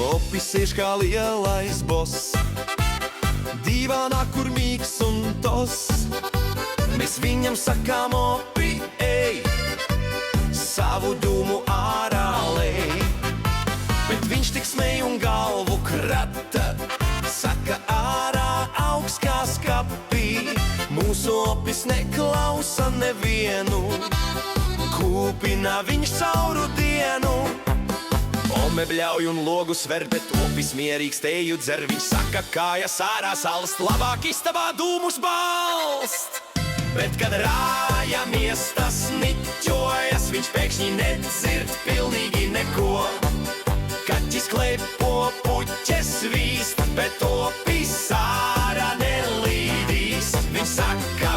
Opis ir kā lielais boss, dīvānā, kur mīgs un tos. Mēs viņam sakām opi, ej, savu dūmu ārā lej. Bet viņš tik smej un galvu krata, saka ārā augsts kā skapī. Mūsu opis neklausa nevienu, kūpina viņš cauru dienu. Ome bļauj un logus ver, bet opis mierīgs teju dzer. Viņš saka, kājas ārā salst, labāk istabā dūmus balst. Bet, kad rājamies, tas niķojas, viņš pēkšņi nedzird pilnīgi neko. Kaķis klepo, puķes vīst, bet opis ārā nelīdīs. Viņš saka,